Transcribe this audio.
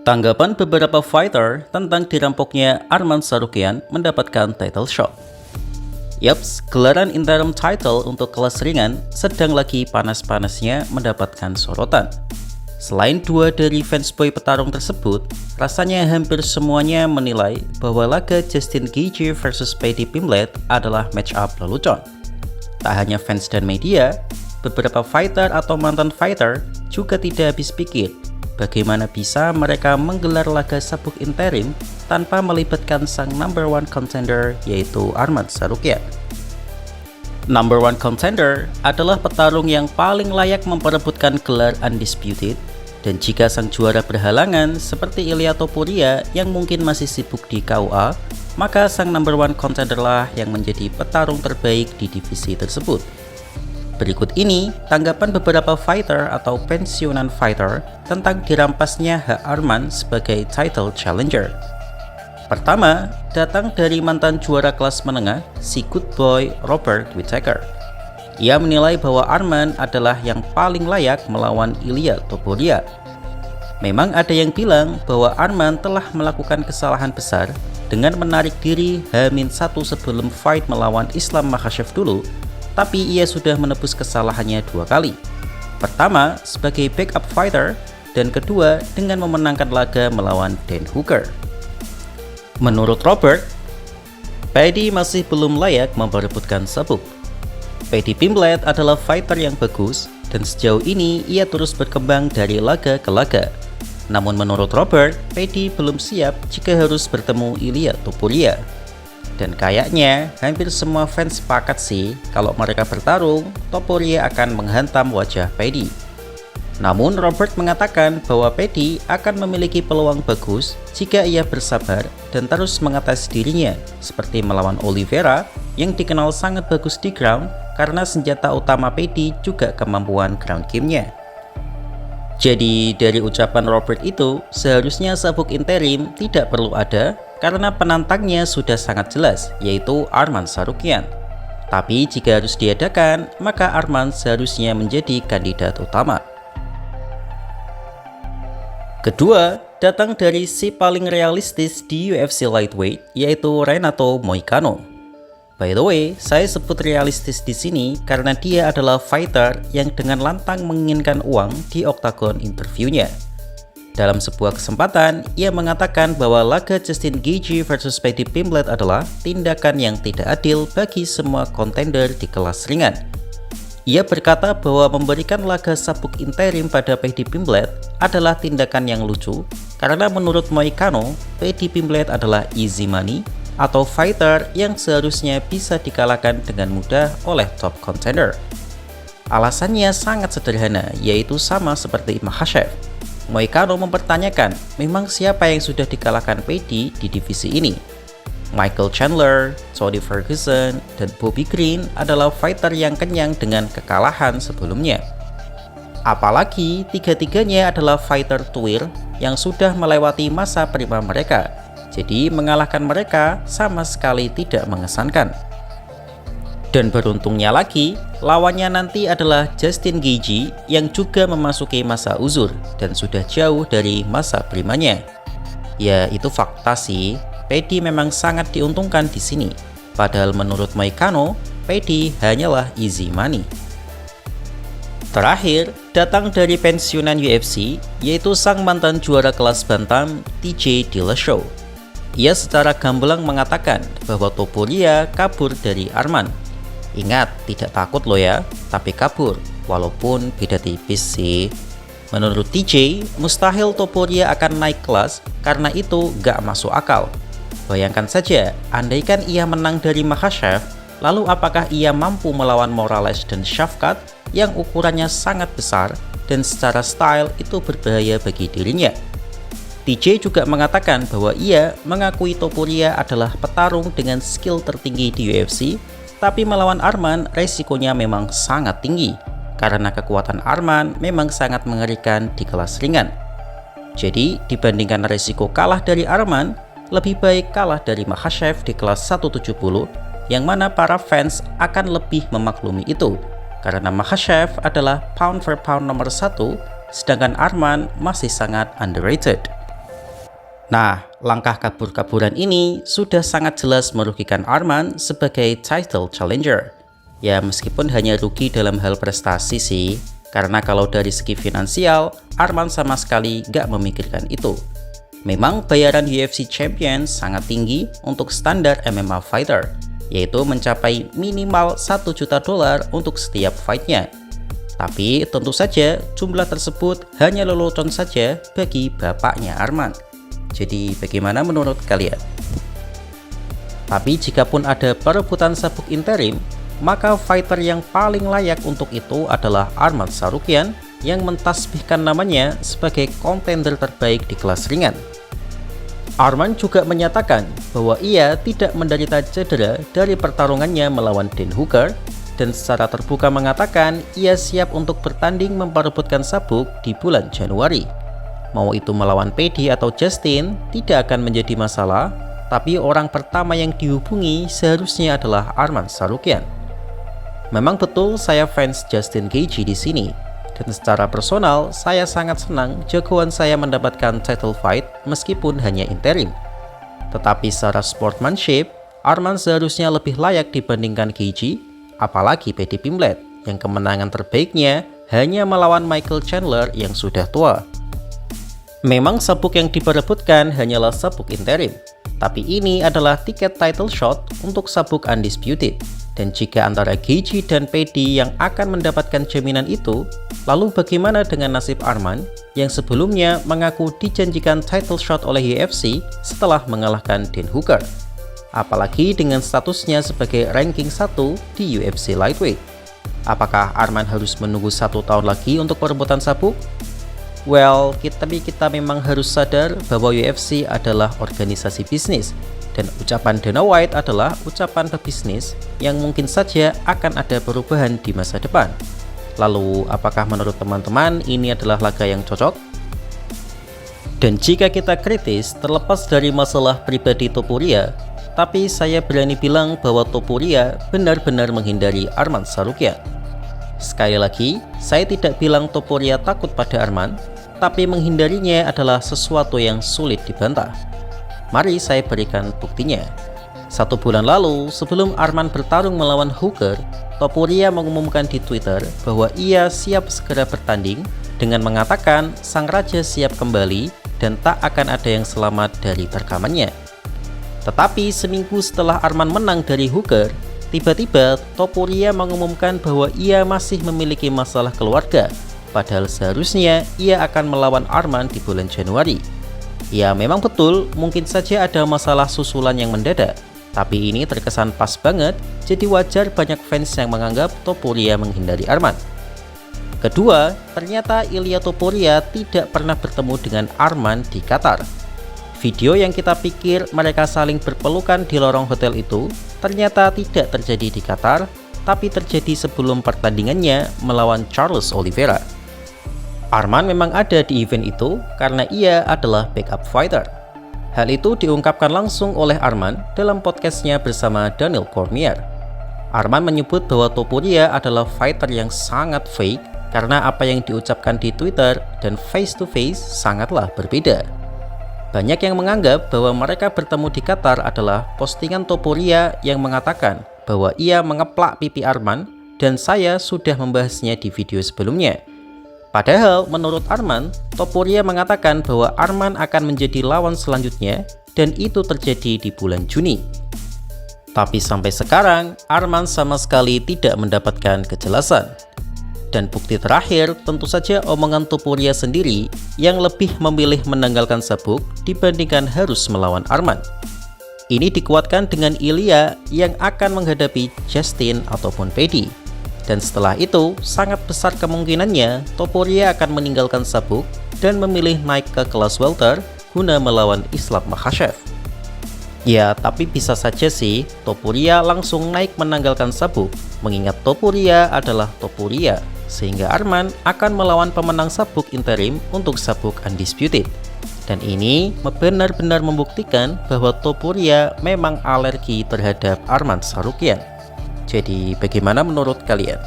Tanggapan beberapa fighter tentang dirampoknya Arman Tsarukyan mendapatkan title shot. Yaps, gelaran interim title untuk kelas ringan sedang lagi panas-panasnya mendapatkan sorotan. Selain dua dari fansboy petarung tersebut, rasanya hampir semuanya menilai bahwa laga Justin Gaethje versus Paddy Pimblett adalah match up lelucon. Tak hanya fans dan media, beberapa fighter atau mantan fighter juga tidak habis pikir bagaimana bisa mereka menggelar laga sabuk interim tanpa melibatkan sang number one contender yaitu Arman Tsarukyan. Number one contender adalah petarung yang paling layak memperebutkan gelar undisputed, dan jika sang juara berhalangan seperti Ilia Topuria yang mungkin masih sibuk di KUA, maka sang number one contender lah yang menjadi petarung terbaik di divisi tersebut. Berikut ini tanggapan beberapa fighter atau pensiunan fighter tentang dirampasnya hak Arman sebagai title challenger. Pertama, datang dari mantan juara kelas menengah, si good boy Robert Whittaker. Ia menilai bahwa Arman adalah yang paling layak melawan Ilia Topuria. Memang ada yang bilang bahwa Arman telah melakukan kesalahan besar dengan menarik diri H-1 sebelum fight melawan Islam Makhachev dulu, tapi ia sudah menebus kesalahannya dua kali. Pertama, sebagai backup fighter, dan kedua dengan memenangkan laga melawan Dan Hooker. Menurut Robert, Paddy masih belum layak memperebutkan sabuk. Paddy Pimblett adalah fighter yang bagus, dan sejauh ini ia terus berkembang dari laga ke laga. Namun menurut Robert, Paddy belum siap jika harus bertemu Ilia Topuria. Dan kayaknya hampir semua fans sepakat sih kalau mereka bertarung, Topuria akan menghantam wajah Paddy. Namun Robert mengatakan bahwa Paddy akan memiliki peluang bagus jika ia bersabar dan terus mengatas dirinya, seperti melawan Oliveira yang dikenal sangat bagus di ground karena senjata utama Paddy juga kemampuan ground game-nya. Jadi dari ucapan Robert itu, seharusnya sabuk interim tidak perlu ada karena penantangnya sudah sangat jelas, yaitu Arman Tsarukyan. Tapi jika harus diadakan, maka Arman seharusnya menjadi kandidat utama. Kedua, datang dari si paling realistis di UFC lightweight, yaitu Renato Moicano. By the way, saya sebut realistis di sini karena dia adalah fighter yang dengan lantang menginginkan uang di oktagon interviewnya. Dalam sebuah kesempatan, ia mengatakan bahwa laga Justin Gaethje versus Paddy Pimblett adalah tindakan yang tidak adil bagi semua kontender di kelas ringan. Ia berkata bahwa memberikan laga sabuk interim pada Paddy Pimblett adalah tindakan yang lucu karena menurut Moicano, Paddy Pimblett adalah easy money atau fighter yang seharusnya bisa dikalahkan dengan mudah oleh top contender. Alasannya sangat sederhana, yaitu sama seperti Makhachev. Moicano mempertanyakan, memang siapa yang sudah dikalahkan Paddy di divisi ini? Michael Chandler, Tony Ferguson, dan Bobby Green adalah fighter yang kenyang dengan kekalahan sebelumnya. Apalagi tiga-tiganya adalah fighter tuir yang sudah melewati masa prima mereka. Jadi mengalahkan mereka sama sekali tidak mengesankan. Dan beruntungnya lagi, lawannya nanti adalah Justin Gaethje yang juga memasuki masa uzur dan sudah jauh dari masa primanya. Ya, itu fakta sih. Paddy memang sangat diuntungkan di sini. Padahal menurut Moicano, Paddy hanyalah easy money. Terakhir, datang dari pensiunan UFC, yaitu sang mantan juara kelas bantam TJ Dillashaw. Ia secara gamblang mengatakan bahwa Topuria kabur dari Arman. Ingat, tidak takut loh ya, tapi kabur, walaupun beda tipis sih. Menurut TJ, mustahil Topuria akan naik kelas karena itu gak masuk akal. Bayangkan saja, andaikan ia menang dari Makhachev, lalu apakah ia mampu melawan Morales dan Shavkat yang ukurannya sangat besar dan secara style itu berbahaya bagi dirinya? TJ juga mengatakan bahwa ia mengakui Topuria adalah petarung dengan skill tertinggi di UFC, tapi melawan Arman resikonya memang sangat tinggi, karena kekuatan Arman memang sangat mengerikan di kelas ringan. Jadi dibandingkan resiko kalah dari Arman, lebih baik kalah dari Makhachev di kelas 170, yang mana para fans akan lebih memaklumi itu, karena Makhachev adalah pound for pound nomor 1, sedangkan Arman masih sangat underrated. Nah, langkah kabur-kaburan ini sudah sangat jelas merugikan Arman sebagai title challenger. Ya, meskipun hanya rugi dalam hal prestasi sih, karena kalau dari segi finansial, Arman sama sekali gak memikirkan itu. Memang bayaran UFC Champion sangat tinggi untuk standar MMA fighter, yaitu mencapai minimal 1 juta dolar untuk setiap fightnya. Tapi tentu saja jumlah tersebut hanya lelucon saja bagi bapaknya Arman. Jadi bagaimana menurut kalian? Tapi jikapun ada perebutan sabuk interim, maka fighter yang paling layak untuk itu adalah Arman Tsarukyan yang mentasbihkan namanya sebagai kontender terbaik di kelas ringan. Arman juga menyatakan bahwa ia tidak menderita cedera dari pertarungannya melawan Dan Hooker dan secara terbuka mengatakan ia siap untuk bertanding memperebutkan sabuk di bulan Januari. Mau itu melawan Paddy atau Justin tidak akan menjadi masalah, tapi orang pertama yang dihubungi seharusnya adalah Arman Tsarukyan. Memang betul saya fans Justin Gaethje di sini. Dan secara personal, saya sangat senang jagoan saya mendapatkan title fight meskipun hanya interim. Tetapi secara sportsmanship, Arman seharusnya lebih layak dibandingkan Gaethje, apalagi Paddy Pimblett, yang kemenangan terbaiknya hanya melawan Michael Chandler yang sudah tua. Memang sabuk yang diperebutkan hanyalah sabuk interim, tapi ini adalah tiket title shot untuk sabuk undisputed. Dan jika antara Gaethje dan Paddy yang akan mendapatkan jaminan itu, lalu bagaimana dengan nasib Arman yang sebelumnya mengaku dijanjikan title shot oleh UFC setelah mengalahkan Dan Hooker? Apalagi dengan statusnya sebagai ranking 1 di UFC Lightweight. Apakah Arman harus menunggu 1 tahun lagi untuk perebutan sabuk? Well, kita memang harus sadar bahwa UFC adalah organisasi bisnis. Dan ucapan Dana White adalah ucapan pebisnis yang mungkin saja akan ada perubahan di masa depan. Lalu, apakah menurut teman-teman ini adalah laga yang cocok? Dan jika kita kritis terlepas dari masalah pribadi Topuria, tapi saya berani bilang bahwa Topuria benar-benar menghindari Arman Tsarukyan. Sekali lagi, saya tidak bilang Topuria takut pada Arman, tapi menghindarinya adalah sesuatu yang sulit dibantah. Mari saya berikan buktinya. 1 bulan lalu, sebelum Arman bertarung melawan Hooker, Topuria mengumumkan di Twitter bahwa ia siap segera bertanding dengan mengatakan sang raja siap kembali dan tak akan ada yang selamat dari terkamannya. Tetapi seminggu setelah Arman menang dari Hooker, tiba-tiba Topuria mengumumkan bahwa ia masih memiliki masalah keluarga, padahal seharusnya ia akan melawan Arman di bulan Januari. Ya memang betul, mungkin saja ada masalah susulan yang mendadak, tapi ini terkesan pas banget, jadi wajar banyak fans yang menganggap Topuria menghindari Arman. Kedua, ternyata Ilia Topuria tidak pernah bertemu dengan Arman di Qatar. Video yang kita pikir mereka saling berpelukan di lorong hotel itu ternyata tidak terjadi di Qatar, tapi terjadi sebelum pertandingannya melawan Charles Oliveira. Arman memang ada di event itu karena ia adalah backup fighter. Hal itu diungkapkan langsung oleh Arman dalam podcastnya bersama Daniel Cormier. Arman menyebut bahwa Topuria adalah fighter yang sangat fake karena apa yang diucapkan di Twitter dan face to face sangatlah berbeda. Banyak yang menganggap bahwa mereka bertemu di Qatar adalah postingan Topuria yang mengatakan bahwa ia mengeplak pipi Arman dan saya sudah membahasnya di video sebelumnya. Padahal menurut Arman, Topuria mengatakan bahwa Arman akan menjadi lawan selanjutnya dan itu terjadi di bulan Juni. Tapi sampai sekarang, Arman sama sekali tidak mendapatkan kejelasan. Dan bukti terakhir tentu saja omongan Topuria sendiri yang lebih memilih menanggalkan sabuk dibandingkan harus melawan Arman. Ini dikuatkan dengan Ilia yang akan menghadapi Justin ataupun Paddy. Dan setelah itu, sangat besar kemungkinannya Topuria akan meninggalkan sabuk dan memilih naik ke kelas welter guna melawan Islam Makhachev. Ya, tapi bisa saja sih Topuria langsung naik menanggalkan sabuk, mengingat Topuria adalah Topuria, sehingga Arman akan melawan pemenang sabuk interim untuk sabuk undisputed. Dan ini benar-benar membuktikan bahwa Topuria memang alergi terhadap Arman Tsarukyan. Jadi bagaimana menurut kalian?